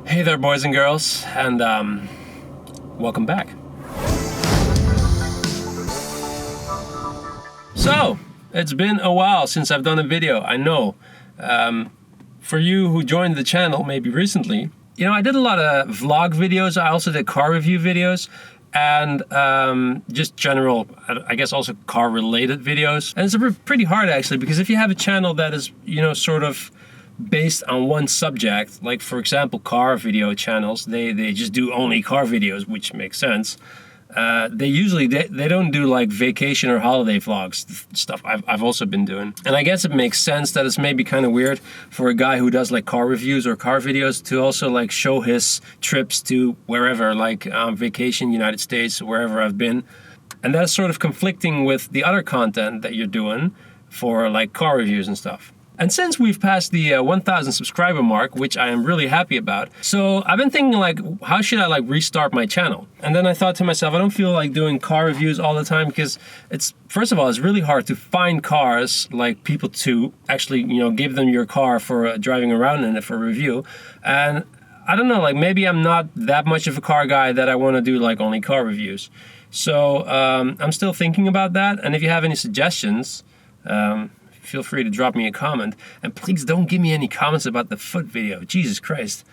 Hey there, boys and girls, and welcome back. So, it's been a while since I've done a video, I know. For you who joined the channel maybe recently, you know, I did a lot of vlog videos, I also did car review videos, and just general, I guess also car related videos. And it's pretty hard actually, because if you have a channel that is, you know, sort of based on one subject, like for example car video channels, they just do only car videos, which makes sense. They usually they don't do like vacation or holiday vlogs, stuff I've also been doing. And I guess it makes sense that it's maybe kind of weird for a guy who does like car reviews or car videos to also like show his trips to wherever, like vacation, United States, wherever I've been. And that's sort of conflicting with the other content that you're doing for like car reviews and stuff. And since we've passed the 1,000 subscriber mark, which I am really happy about, so I've been thinking like, how should I like restart my channel? And then I thought to myself, I don't feel like doing car reviews all the time, because it's, first of all, it's really hard to find cars, like people to actually, you know, give them your car for driving around in it for review. And I don't know, like maybe I'm not that much of a car guy that I want to do like only car reviews. So I'm still thinking about that. And if you have any suggestions, feel free to drop me a comment, and please don't give me any comments about the foot video. Jesus Christ.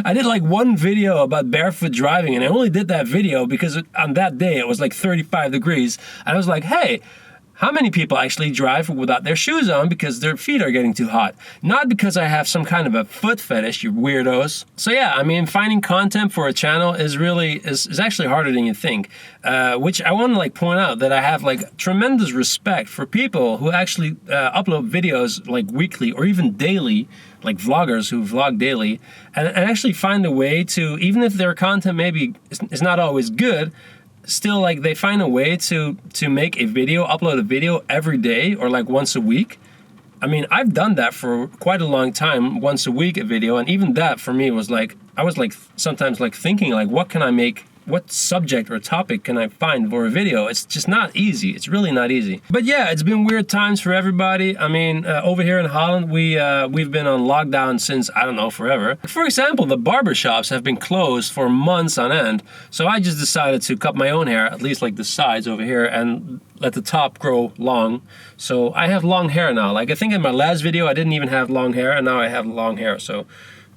I did like one video about barefoot driving, and I only did that video because on that day it was like 35 degrees, and I was like, hey, how many people actually drive without their shoes on because their feet are getting too hot? Not because I have some kind of a foot fetish, you weirdos. So yeah, I mean, finding content for a channel is really, is actually harder than you think. Which I want to like point out that I have like tremendous respect for people who actually upload videos like weekly or even daily, like vloggers who vlog daily, and actually find a way to, even if their content maybe is not always good, still like they find a way to make a video, upload a video every day or like once a week. I mean, I've done that for quite a long time, once a week a video, and even that for me was like, I was like sometimes like thinking like, what can I make, what subject or topic can I find for a video? It's just not easy. It's really not easy. But yeah, it's been weird times for everybody. I mean, over here in Holland, we've been on lockdown since, I don't know, forever. For example, the barbershops have been closed for months on end. So I just decided to cut my own hair, at least like the sides over here, and let the top grow long. So I have long hair now. Like I think in my last video, I didn't even have long hair, and now I have long hair. So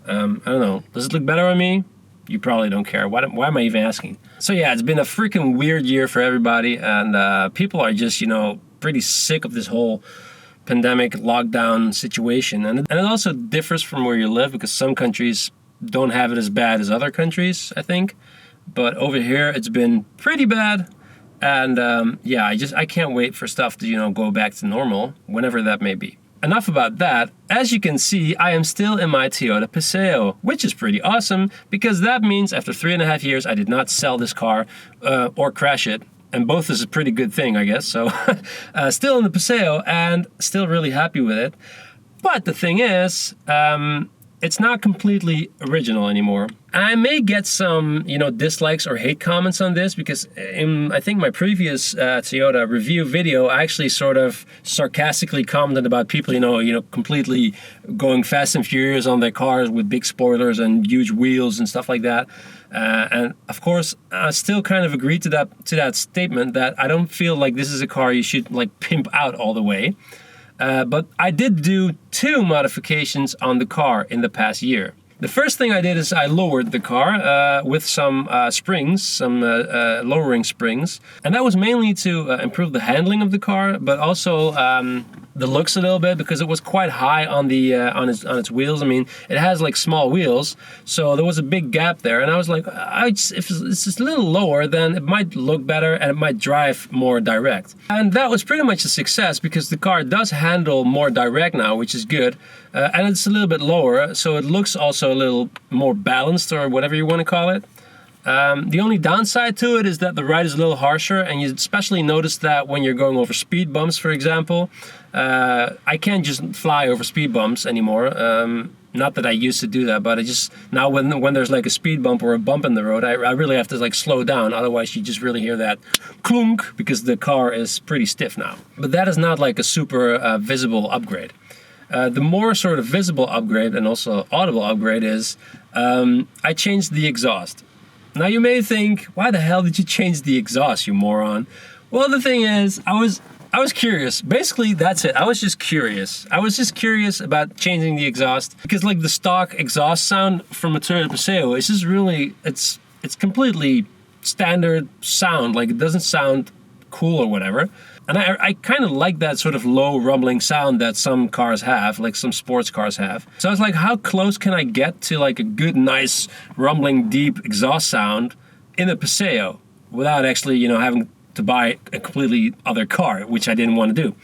I don't know. Does it look better on me? You probably don't care. Why am I even asking? So yeah, it's been a freaking weird year for everybody, and people are just, you know, pretty sick of this whole pandemic lockdown situation. And it also differs from where you live, because some countries don't have it as bad as other countries, I think. But over here, it's been pretty bad. And yeah, I can't wait for stuff to, you know, go back to normal, whenever that may be. Enough about that. As you can see, I am still in my Toyota Paseo, which is pretty awesome, because that means after 3.5 years, I did not sell this car or crash it. And both is a pretty good thing, I guess. So still in the Paseo and still really happy with it. But the thing is, it's not completely original anymore. And I may get some, you know, dislikes or hate comments on this, because in, I think, my previous Toyota review video, I actually sort of sarcastically commented about people, you know, completely going fast and furious on their cars with big spoilers and huge wheels and stuff like that. And of course, I still kind of agree to that statement, that I don't feel like this is a car you should like pimp out all the way. But I did do 2 modifications on the car in the past year. The first thing I did is I lowered the car with some springs, some lowering springs. And that was mainly to improve the handling of the car, but also the looks a little bit, because it was quite high on the on its wheels. I mean, it has like small wheels, so there was a big gap there. And I was like, if it's just a little lower, then it might look better and it might drive more direct. And that was pretty much a success, because the car does handle more direct now, which is good. And it's a little bit lower, so it looks also a little more balanced, or whatever you want to call it. The only downside to it is that the ride is a little harsher, and you especially notice that when you're going over speed bumps, for example. I can't just fly over speed bumps anymore. Not that I used to do that, but I just, now when there's like a speed bump or a bump in the road, I really have to like slow down. Otherwise you just really hear that clunk, because the car is pretty stiff now. But that is not like a super visible upgrade. The more sort of visible upgrade and also audible upgrade is I changed the exhaust. Now you may think, why the hell did you change the exhaust, you moron? Well, the thing is, I was curious. Basically, that's it. I was just curious. I was just curious about changing the exhaust, because like the stock exhaust sound from a Toyota Paseo is just really, it's completely standard sound. Like, it doesn't sound cool or whatever. And I kind of like that sort of low rumbling sound that some cars have, like some sports cars have. So I was like, how close can I get to like a good, nice, rumbling, deep exhaust sound in a Paseo without actually, you know, having to buy a completely other car, which I didn't want to do.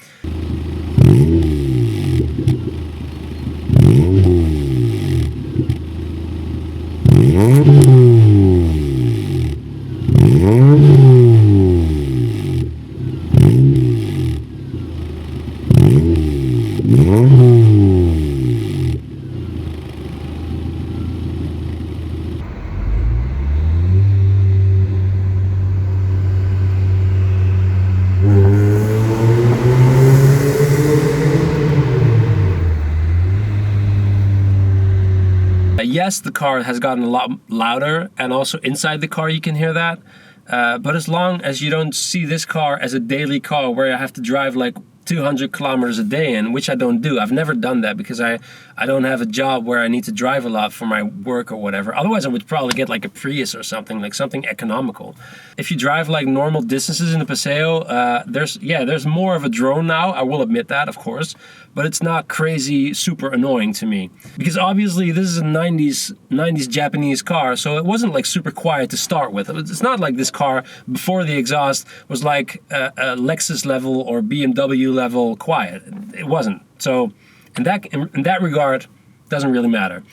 Yes, the car has gotten a lot louder, and also inside the car you can hear that. But as long as you don't see this car as a daily car where I have to drive like 200 kilometers a day in, which I don't do. I've never done that because I don't have a job where I need to drive a lot for my work or whatever. Otherwise I would probably get like a Prius or something, like something economical. If you drive like normal distances in the Paseo, there's more of a drone now, I will admit that, of course, but it's not crazy super annoying to me. Because obviously this is a 90s Japanese car, so it wasn't like super quiet to start with. It's not like this car before the exhaust was like a Lexus level or BMW level quiet. It wasn't. So in that regard, doesn't really matter.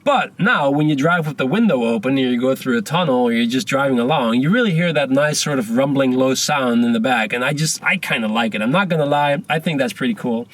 But now when you drive with the window open, or you go through a tunnel, or you're just driving along, you really hear that nice sort of rumbling low sound in the back, and I kind of like it. I'm not gonna lie, I think that's pretty cool.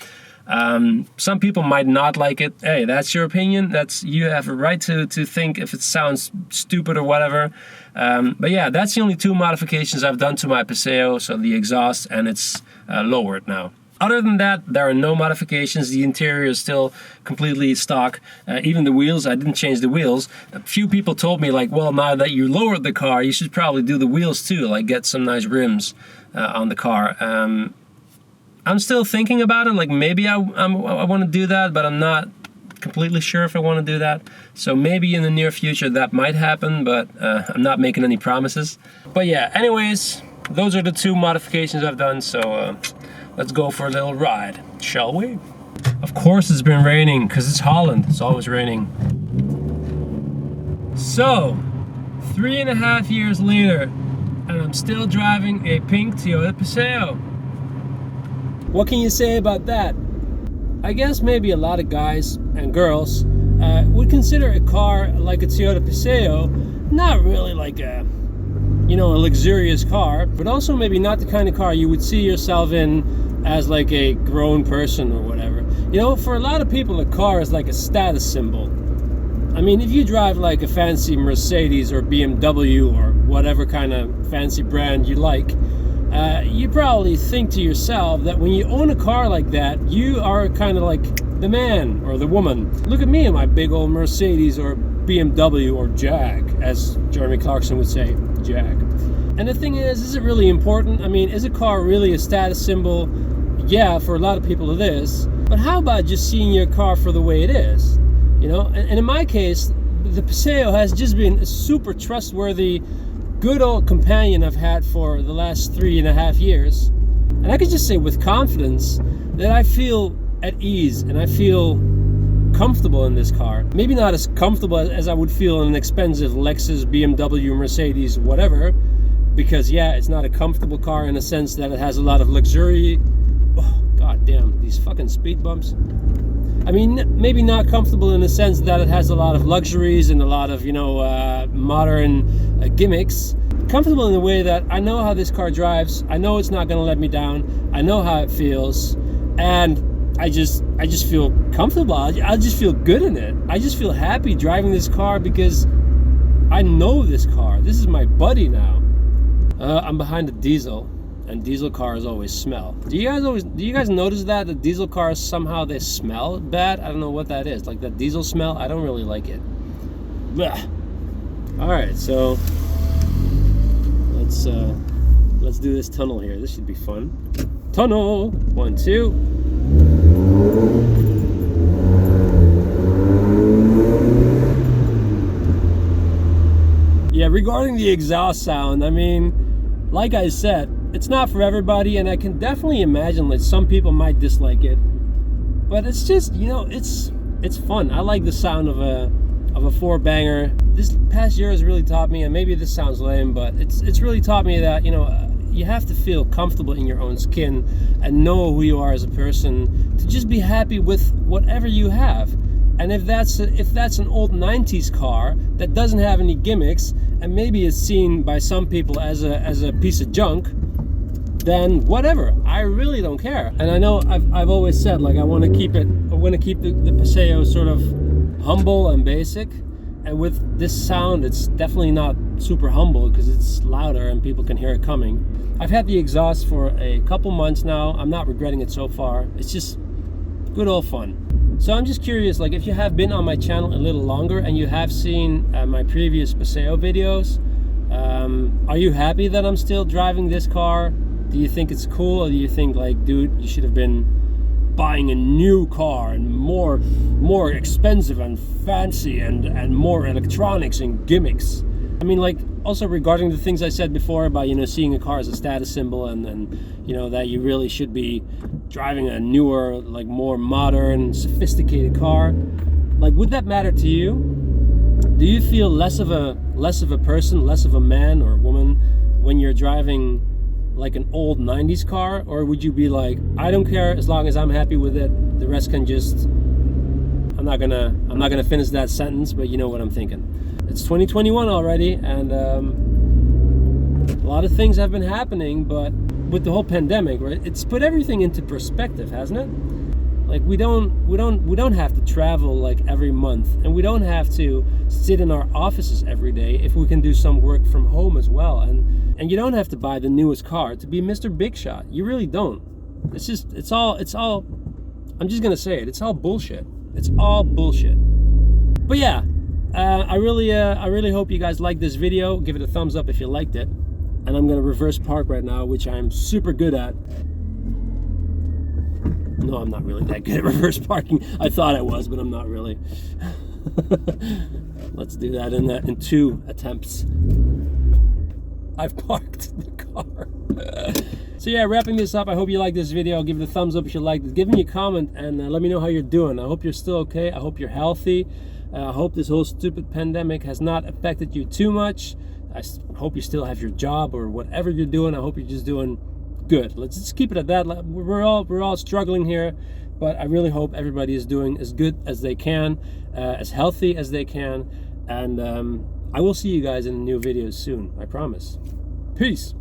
Some people might not like it. Hey, that's your opinion. You have a right to think if it sounds stupid or whatever. But yeah, that's the only two modifications I've done to my Paseo, so the exhaust, and it's lowered now. Other than that, there are no modifications. The interior is still completely stock. Even the wheels, I didn't change the wheels. A few people told me like, well, now that you lowered the car, you should probably do the wheels too, like get some nice rims on the car. I'm still thinking about it, like maybe I want to do that, but I'm not completely sure if I want to do that. So maybe in the near future that might happen, but I'm not making any promises. But yeah, anyways, those are the two modifications I've done, so let's go for a little ride, shall we? Of course it's been raining, because it's Holland, it's always raining. So, 3.5 years later, and I'm still driving a pink Toyota Paseo. What can you say about that? I guess maybe a lot of guys and girls would consider a car like a Toyota Paseo not really like a luxurious car, but also maybe not the kind of car you would see yourself in as like a grown person or whatever. You know, for a lot of people, a car is like a status symbol. I mean, if you drive like a fancy Mercedes or BMW or whatever kind of fancy brand you like, you probably think to yourself that when you own a car like that, you are kind of like the man or the woman. Look at me in my big old Mercedes or BMW or Jag, as Jeremy Clarkson would say, Jag. And the thing is it really important? I mean, is a car really a status symbol? Yeah, for a lot of people it is. But how about just seeing your car for the way it is? You know, and in my case, the Paseo has just been a super trustworthy, good old companion I've had for the last 3.5 years. And I can just say with confidence that I feel at ease and I feel comfortable in this car. Maybe not as comfortable as I would feel in an expensive Lexus, BMW, Mercedes, whatever, because yeah, it's not a comfortable car in a sense that it has a lot of luxury. Oh, god damn, these fucking speed bumps. I mean, maybe not comfortable in the sense that it has a lot of luxuries and a lot of, modern gimmicks. Comfortable in the way that I know how this car drives. I know it's not going to let me down. I know how it feels. And I just feel comfortable. I just feel good in it. I just feel happy driving this car because I know this car. This is my buddy now. I'm behind a diesel, and diesel cars always smell. Do you guys notice that the diesel cars somehow they smell bad? I don't know what that is. Like that diesel smell, I don't really like it. Blech. All right, so let's do this tunnel here. This should be fun. Tunnel 1, 2. Yeah, regarding the exhaust sound, I mean, like I said, it's not for everybody, and I can definitely imagine that some people might dislike it. But it's just, you know, it's fun. I like the sound of a four-banger. This past year has really taught me, and maybe this sounds lame, but it's really taught me that, you know, you have to feel comfortable in your own skin and know who you are as a person, to just be happy with whatever you have. And if that's an old 90s car that doesn't have any gimmicks, and maybe is seen by some people as a piece of junk, then whatever. I really don't care. And I know I've always said, like, I want to keep the Paseo sort of humble and basic. And with this sound, it's definitely not super humble because it's louder and people can hear it coming. I've had the exhaust for a couple months now. I'm not regretting it so far. It's just good old fun. So I'm just curious, like, if you have been on my channel a little longer and you have seen my previous Paseo videos, are you happy that I'm still driving this car? Do you think it's cool, or do you think, like, dude, you should have been buying a new car and more expensive and fancy and more electronics and gimmicks? I mean, like, also regarding the things I said before about, you know, seeing a car as a status symbol, and you know, that you really should be driving a newer, like, more modern, sophisticated car. Like, would that matter to you? Do you feel less of a person, less of a man or woman when you're driving like an old 90s car? Or would you be like, I don't care as long as I'm happy with it, the rest can just... I'm not gonna finish that sentence, but you know what I'm thinking. It's 2021 already, and a lot of things have been happening, but with the whole pandemic, right, it's put everything into perspective, hasn't it? Like, we don't have to travel like every month, and we don't have to sit in our offices every day if we can do some work from home as well. And you don't have to buy the newest car to be Mr. Big Shot. You really don't. It's all I'm just gonna say it. It's all bullshit. It's all bullshit. But yeah, I really hope you guys liked this video. Give it a thumbs up if you liked it. And I'm gonna reverse park right now, which I'm super good at. No, I'm not really that good at reverse parking. I thought I was, but I'm not really. Let's do that in 2 attempts. I've parked the car. So yeah, wrapping this up, I hope you liked this video. Give it a thumbs up if you liked it. Give me a comment and let me know how you're doing. I hope you're still okay. I hope you're healthy. I hope this whole stupid pandemic has not affected you too much. I hope you still have your job or whatever you're doing. I hope you're just doing good. Let's just keep it at that. We're all struggling here, but I really hope everybody is doing as good as they can, as healthy as they can, and I will see you guys in new videos soon. I promise. Peace.